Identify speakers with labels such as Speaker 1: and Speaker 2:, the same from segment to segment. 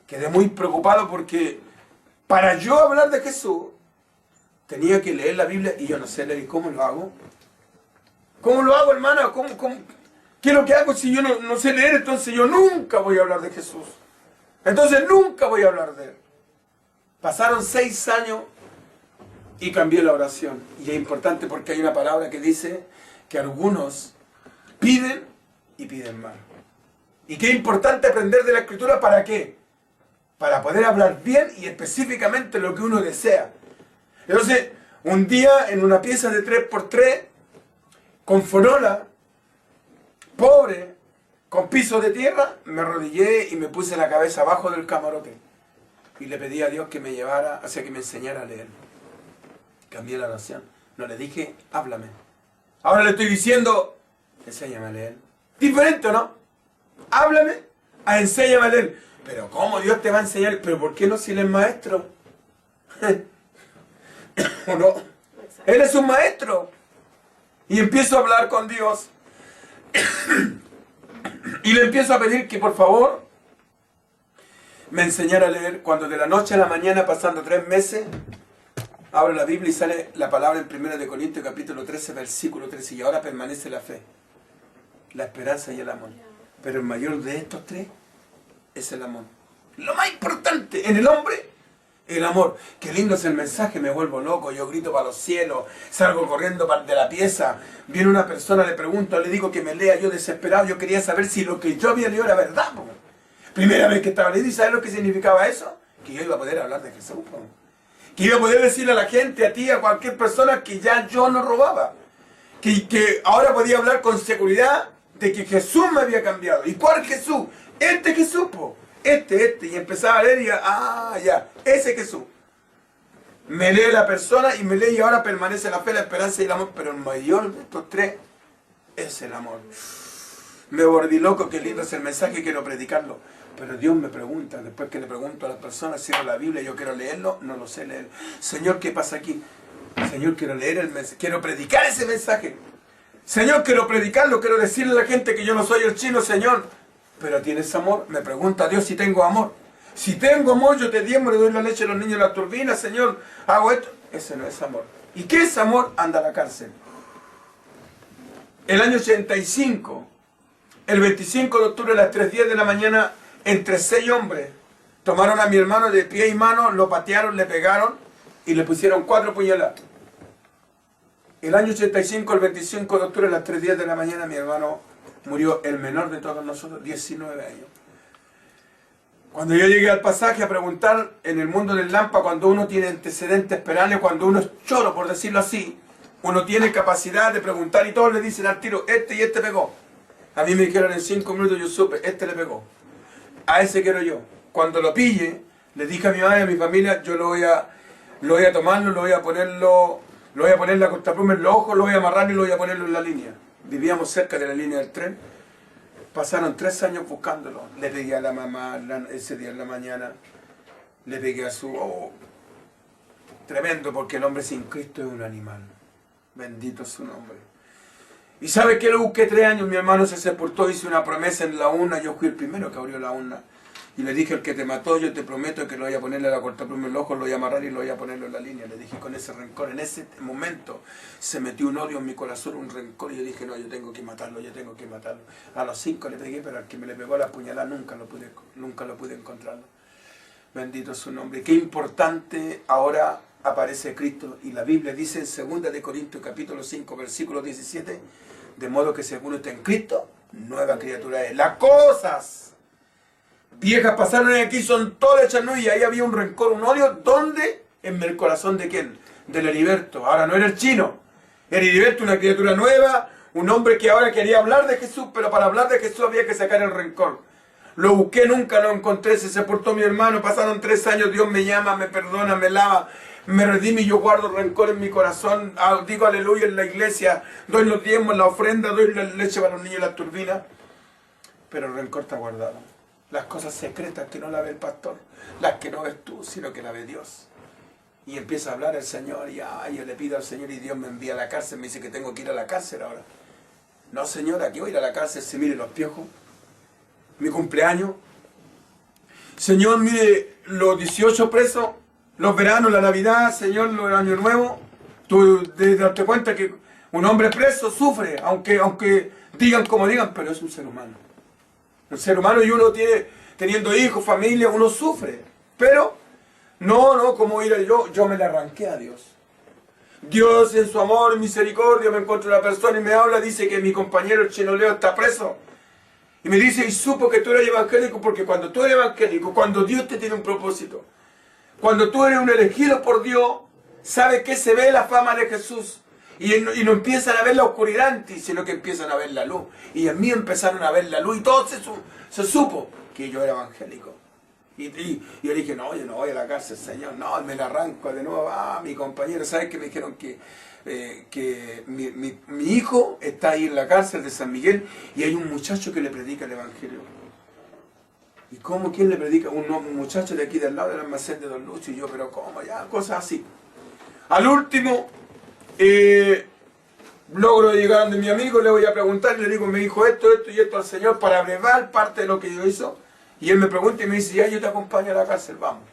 Speaker 1: quedé muy preocupado porque para yo hablar de Jesús tenía que leer la Biblia y yo no sé leer. ¿Cómo lo hago? ¿Cómo lo hago, hermana? ¿Qué es lo que hago si yo no sé leer? Entonces yo nunca voy a hablar de Jesús. Entonces nunca voy a hablar de Él. Pasaron 6 años y cambié la oración. Y es importante porque hay una palabra que dice que algunos piden y piden mal. Y que es importante aprender de la Escritura, ¿para qué? Para poder hablar bien y específicamente lo que uno desea. Entonces, un día en una pieza de 3x3, con forola, pobre, con piso de tierra, me arrodillé y me puse la cabeza abajo del camarote. Y le pedí a Dios que me llevara, o sea, que me enseñara a leer. Cambié la oración. No le dije, háblame. Ahora le estoy diciendo, enséñame a leer. Diferente, ¿o no? Háblame, enséñame a leer. Pero ¿cómo Dios te va a enseñar? ¿Pero por qué no si Él es maestro? ¿O no? Él es un maestro. Y empiezo a hablar con Dios. Y le empiezo a pedir que por favor me enseñara a leer. Cuando de la noche a la mañana, pasando 3 meses, abro la Biblia y sale la palabra en 1 Corintios capítulo 13, versículo 13. Y ahora permanece la fe, la esperanza y el amor. Pero el mayor de estos 3 es el amor. Lo más importante en el hombre, el amor. Qué lindo es el mensaje, me vuelvo loco, yo grito para los cielos, salgo corriendo de la pieza, viene una persona, le pregunto, le digo que me lea, yo desesperado, yo quería saber si lo que yo había leído era verdad. Po. Primera vez que estaba leyendo, ¿y sabes lo que significaba eso? Que yo iba a poder hablar de Jesús. Po. Que iba a poder decirle a la gente, a ti, a cualquier persona, que ya yo no robaba. Que ahora podía hablar con seguridad de que Jesús me había cambiado. ¿Y cuál Jesús? Este Jesús, po. Y empezaba a leer y ya, ese Jesús. Me lee la persona y me lee y ahora permanece la fe, la esperanza y el amor. Pero el mayor de estos 3 es el amor. Me volví loco, qué lindo es el mensaje, quiero predicarlo. Pero Dios me pregunta, después que le pregunto a las personas, cierro la Biblia, yo quiero leerlo, no lo sé leer. Señor, ¿qué pasa aquí? Señor, quiero leer el mensaje, quiero predicar ese mensaje. Señor, quiero predicarlo, quiero decirle a la gente que yo no soy el chino, Señor. Pero ¿tienes amor? Me pregunta Dios si tengo amor. Si tengo amor, yo te diezmo, le doy la leche a los niños en las turbinas, Señor. Hago esto. Ese no es amor. ¿Y qué es amor? Anda a la cárcel. El año 85, el 25 de octubre a las 3:10 de la mañana, entre 6 hombres, tomaron a mi hermano de pie y mano, lo patearon, le pegaron y le pusieron 4 puñaladas. El año 85, el 25 de octubre a las 3:10 de la mañana, mi hermano murió, el menor de todos nosotros, 19 años. Cuando yo llegué al pasaje a preguntar, en el mundo del Lampa, cuando uno tiene antecedentes penales, cuando uno es choro, por decirlo así, uno tiene capacidad de preguntar y todos le dicen al tiro, este y este pegó. A mí me dijeron en 5 minutos, yo supe, este le pegó. A ese quiero yo. Cuando lo pille, le dije a mi madre y a mi familia, yo lo voy a tomarlo, lo voy a poner la cortapluma en los ojos, lo voy a amarrar y lo voy a ponerlo en la línea. Vivíamos cerca de la línea del tren. Pasaron 3 años buscándolo. Le pegué a la mamá ese día en la mañana. Le pegué a su... tremendo, porque el hombre sin Cristo es un animal. Bendito es su nombre. ¿Y sabe qué? Lo busqué 3 años. Mi hermano se sepultó, hice una promesa en la urna. Yo fui el primero que abrió la urna. Y le dije, el que te mató, yo te prometo que lo voy a ponerle la cortapluma en el ojo, lo voy a amarrar y lo voy a ponerlo en la línea. Le dije con ese rencor. En ese momento se metió un odio en mi corazón, un rencor. Y yo dije, no, yo tengo que matarlo, yo tengo que matarlo. A los 5 le pegué, pero al que me le pegó la puñalada nunca lo pude encontrarlo. Bendito es su nombre. Qué importante ahora aparece Cristo. Y la Biblia dice en 2 Corintios capítulo 5, versículo 17, de modo que si alguno está en Cristo, nueva criatura es. Las cosas viejas pasaron y aquí son todas hechas nuevas. Y ahí había un rencor, un odio. ¿Dónde? En el corazón de quién? Del Heriberto. Ahora no era el chino. Heriberto, una criatura nueva, un hombre que ahora quería hablar de Jesús, pero para hablar de Jesús había que sacar el rencor. Lo busqué, nunca lo encontré, se sepultó mi hermano, pasaron 3 años, Dios me llama, me perdona, me lava, me redime y yo guardo rencor en mi corazón. Digo aleluya en la iglesia, doy los diezmos, la ofrenda, doy la leche para los niños y las turbinas. Pero el rencor está guardado. Las cosas secretas que no la ve el pastor, las que no ves tú, sino que la ve Dios. Y empieza a hablar el Señor y yo le pido al Señor y Dios me envía a la cárcel, me dice que tengo que ir a la cárcel ahora. No, Señor, aquí voy a ir a la cárcel, si mire los piojos, mi cumpleaños. Señor, mire, los 18 presos, los veranos, la Navidad, Señor, los Años Nuevos, tú debes darte cuenta que un hombre preso sufre, aunque digan como digan, pero es un ser humano. Un ser humano y uno teniendo hijos, familia, uno sufre. Pero, no, como ir yo me le arranqué a Dios. Dios en su amor y misericordia me encuentra una persona y me habla, dice que mi compañero el Chino Leo está preso. Y me dice, y supo que tú eres evangélico, porque cuando tú eres evangélico, cuando Dios te tiene un propósito, cuando tú eres un elegido por Dios, sabes que se ve la fama de Jesús. Y no empiezan a ver la oscuridad en ti, sino que empiezan a ver la luz. Y en mí empezaron a ver la luz y todo se supo que yo era evangélico. Y yo le dije, no, yo no voy a la cárcel, Señor, no, me la arranco de nuevo. Mi compañero, ¿sabes qué? Me dijeron que mi hijo está ahí en la cárcel de San Miguel y hay un muchacho que le predica el evangelio. ¿Y cómo? ¿Quién le predica? Un muchacho de aquí del lado del almacén de Don Lucho. Y yo, pero ¿cómo? Ya, cosas así. Al último, logro llegar donde mi amigo, le voy a preguntar, y le digo, me dijo esto y esto al Señor para abrevar parte de lo que yo hizo. Y él me pregunta y me dice, ya yo te acompaño a la cárcel, vamos.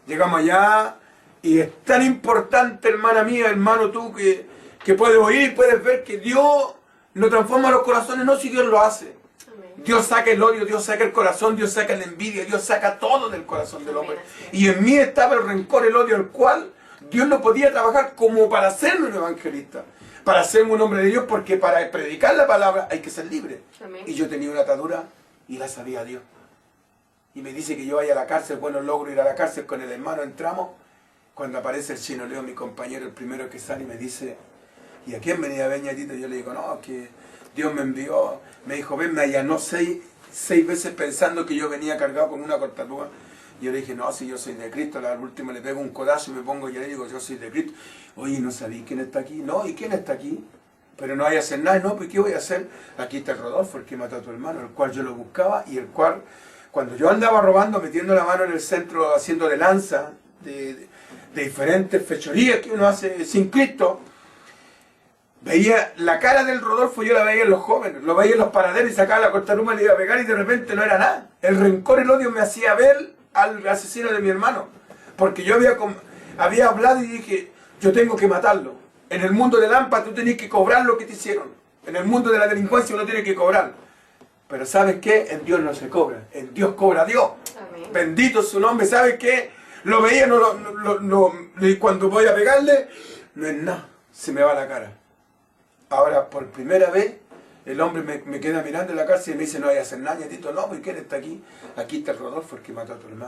Speaker 1: Llegamos allá y es tan importante, hermana mía, hermano tú, que puedes oír, puedes ver que Dios no transforma los corazones, no si Dios lo hace. Amén. Dios saca el odio, Dios saca el corazón, Dios saca la envidia, Dios saca todo del corazón del hombre. Amén. Y en mí estaba el rencor, el odio, el cual Dios no podía trabajar como para hacerme un evangelista, para hacerme un hombre de Dios, porque para predicar la palabra hay que ser libre. Amén. Y yo tenía una atadura y la sabía Dios. Y me dice que yo vaya a la cárcel, bueno, logro ir a la cárcel con el hermano, entramos, cuando aparece el Chino Leo, mi compañero, el primero que sale, y me dice, ¿y a quién venía Beñatito? Y yo le digo, no, que Dios me envió, me dijo, ven, me allanó seis veces pensando que yo venía cargado con una cortadura. Y yo le dije, no, si yo soy de Cristo, al último le pego un codazo y me pongo y le digo, yo soy de Cristo. Oye, ¿no sabí quién está aquí? No, ¿y quién está aquí? Pero no hay a hacer nada, no, pues ¿qué voy a hacer? Aquí está el Rodolfo, el que mató a tu hermano, el cual yo lo buscaba y el cual, cuando yo andaba robando, metiendo la mano en el centro, haciendo de lanza, de diferentes fechorías que uno hace sin Cristo, veía la cara del Rodolfo, yo la veía en los jóvenes, lo veía en los paraderos y sacaba la cortaruma y le iba a pegar y de repente no era nada. El rencor, el odio me hacía ver al asesino de mi hermano, porque yo había hablado y dije, yo tengo que matarlo. En el mundo del AMPA tú tenés que cobrar lo que te hicieron. En el mundo de la delincuencia uno tiene que cobrar. Pero ¿sabes qué? En Dios no se cobra, en Dios cobra Dios. Amén. Bendito su nombre. ¿Sabes qué? Lo veía, cuando voy a pegarle, no es nada, se me va la cara. Ahora, por primera vez, el hombre me queda mirando en la cárcel y me dice, no hay a hacer nada, Ñatito, no, ¿y quién está aquí? Aquí está el Rodolfo, el que mató a tu hermano.